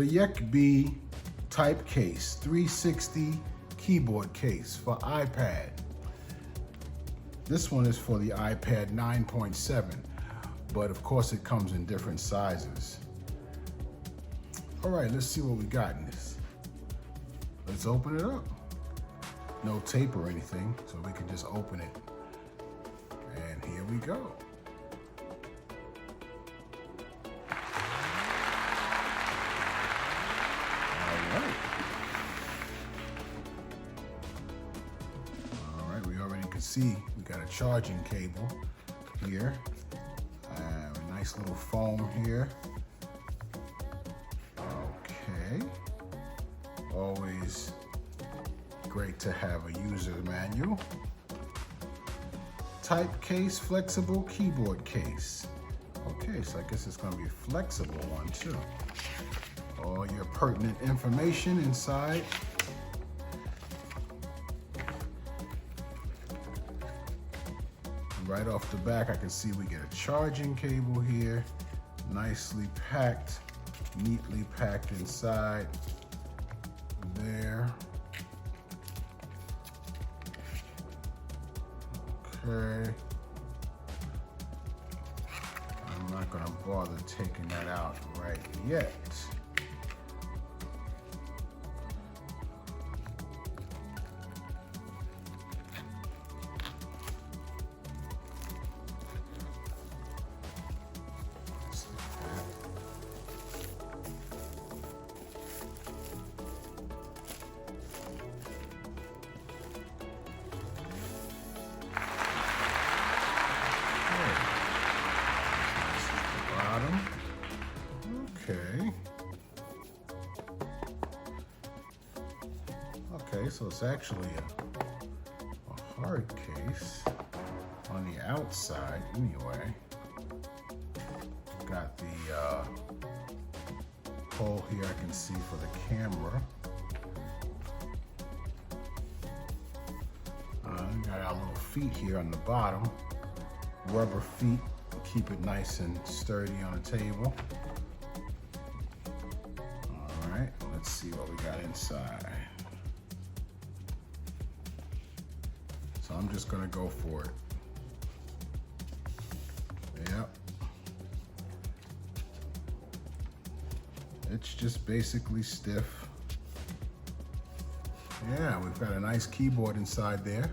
YEKBEE type case, 360 keyboard case for iPad. This one is for the iPad 9.7, but of course it comes in different sizes. All right, let's see what we got in this. Let's open it up. No tape or anything, so we can just open it. And here we go. All right, we already can see we got a charging cable here. A nice little foam here. Okay. Always great to have a user manual. Type case, flexible keyboard case. Okay, so I guess it's going to be a flexible one too. All your pertinent information inside. Right off the back, I can see we get a charging cable here, nicely packed, neatly packed inside there. Okay. I'm not gonna bother taking that out right yet. Okay, so it's actually a hard case on the outside anyway. Got the hole here I can see for the camera. Got our little feet here on the bottom. Rubber feet to keep it nice and sturdy on the table. All right, let's see what we got inside. So I'm just gonna go for it. Yep. It's just basically stiff. Yeah, we've got a nice keyboard inside there.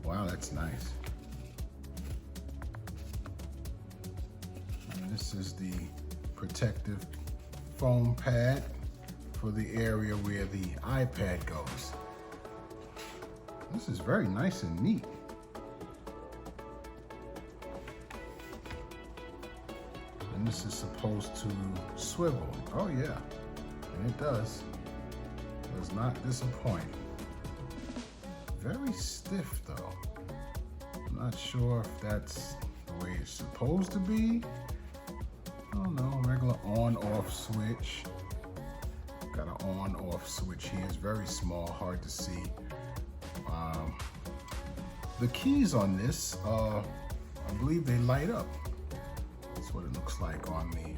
Wow, that's nice. And this is the protective foam pad for the area where the iPad goes. This is very nice and neat. And this is supposed to swivel. Oh yeah, and it does. Does not disappoint. Very stiff though. I'm not sure if that's the way it's supposed to be. I don't know, regular on-off switch. Got an on-off switch here. It's very small, hard to see. The keys on this, I believe they light up. That's what it looks like on the,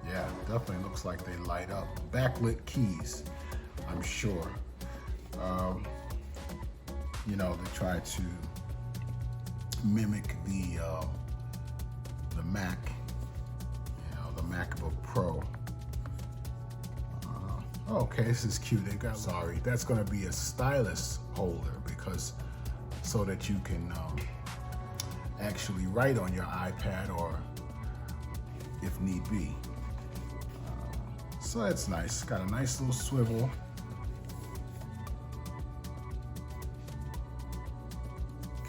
yeah, definitely looks like they light up. Backlit keys, I'm sure. You know, they try to mimic the Mac, you know, the MacBook Pro. Okay, this is cute. They got, sorry, that's going to be a stylus holder because so that you can actually write on your iPad or if need be. So that's nice. Got a nice little swivel.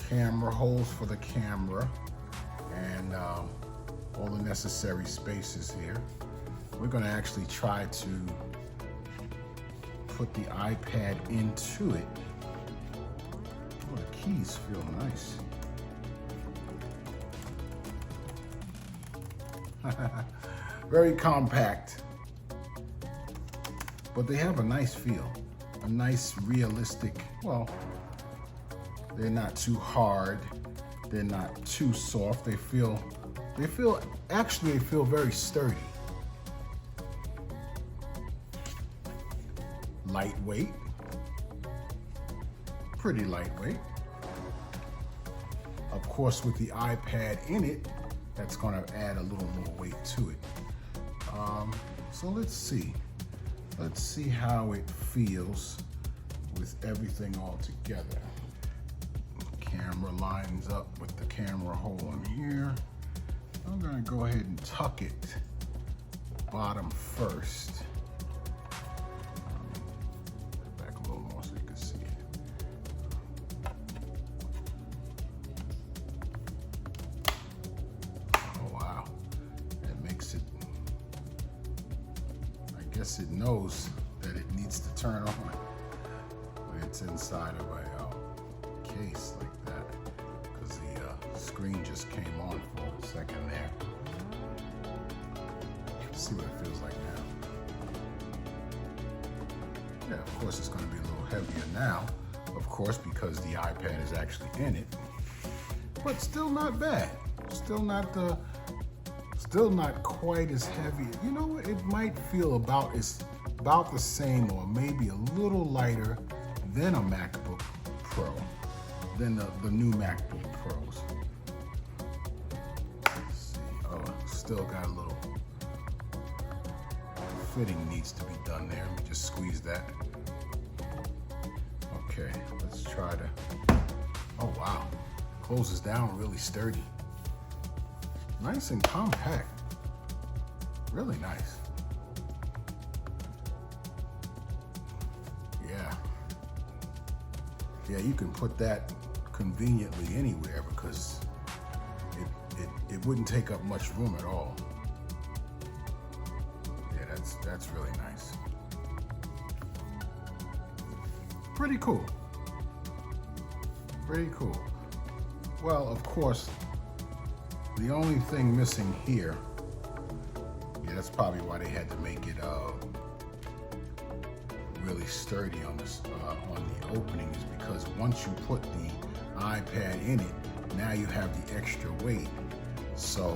Camera holes for the camera and all the necessary spaces here. We're going to actually try to put the iPad into it. Oh, the keys feel nice. Very compact, but they have a nice feel, a nice realistic, well, they're not too hard, they're not too soft. They feel actually, they feel very sturdy. Lightweight, pretty lightweight. Of course, with the iPad in it, that's going to add a little more weight to it. So let's see. Let's see how it feels with everything all together. Camera lines up with the camera hole in here. I'm going to go ahead and tuck it bottom first. Back a little more so you can see it. Oh wow, that makes it, I guess it knows that it needs to turn on when it's inside of a case like that, because the screen just came on for a second there. Let's see what it feels like now. Yeah, of course it's going to be a little heavier now, of course, because the iPad is actually in it, but still not bad. Still not quite as heavy. You know, it might feel about the same, or maybe a little lighter than a MacBook Pro, than the new MacBook Pros. Let's see. Oh, still got a little fitting needs to be done there. Let me just squeeze that. Okay, let's try to. Oh wow, closes down really sturdy. Nice and compact. Really nice. Yeah. Yeah, you can put that conveniently anywhere because it wouldn't take up much room at all. Yeah, that's really nice. Pretty cool. Pretty cool. Well, of course, the only thing missing here, yeah, that's probably why they had to make it really sturdy on this on the opening, is because once you put the iPad in it, now you have the extra weight. So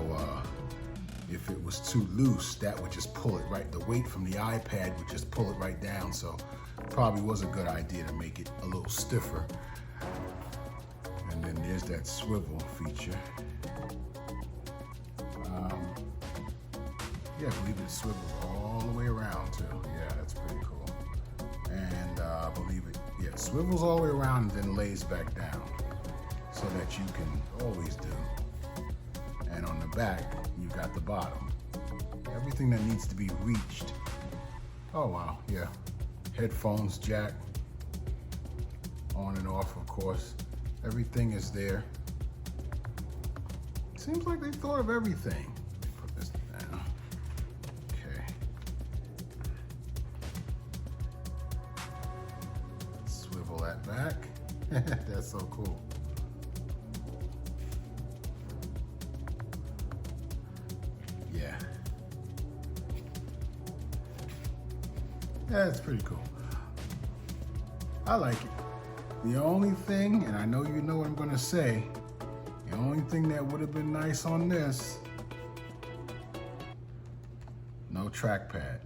if it was too loose, that would just pull it right. The weight from the iPad would just pull it right down. So probably was a good idea to make it a little stiffer. And then there's that swivel feature. Yeah, I believe it swivels all the way around too. Yeah, that's pretty cool. And I believe it, yeah, swivels all the way around and then lays back down, so that you can always do. And on the back, you got the bottom. Everything that needs to be reached. Oh wow, yeah. Headphones jack, on and off, of course. Everything is there. Seems like they thought of everything. Let me put this down. Okay. Swivel that back. That's so cool. Yeah. Yeah, it's pretty cool. I like it. The only thing, and I know you know what I'm gonna say, the only thing that would have been nice on this, no trackpad.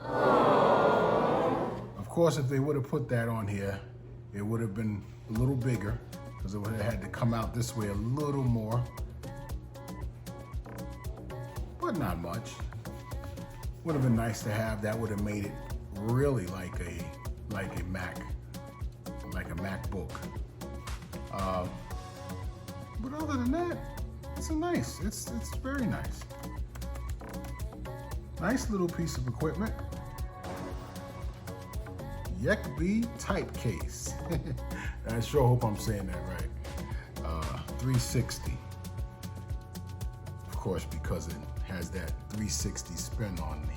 Of course, if they would have put that on here, it would have been a little bigger, because it would have had to come out this way a little more, but not much. Would have been nice to have. That would have made it really like a Mac, like a MacBook. But other than that, it's very nice. Nice little piece of equipment. YEKBEE type case. I sure hope I'm saying that right. 360. Of course, because it has that 360 spin on the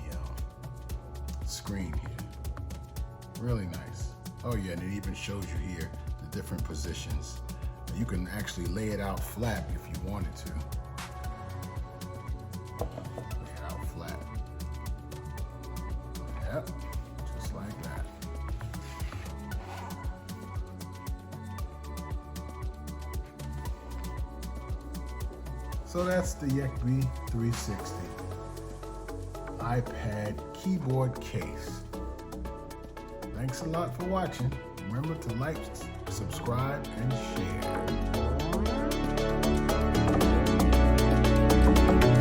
screen here. Really nice. Oh yeah, and it even shows you here the different positions. You can actually lay it out flat if you wanted to. Lay it out flat. Yep, just like that. So that's the YEKBEE 360 iPad keyboard case. Thanks a lot for watching. Remember to like, subscribe, and share.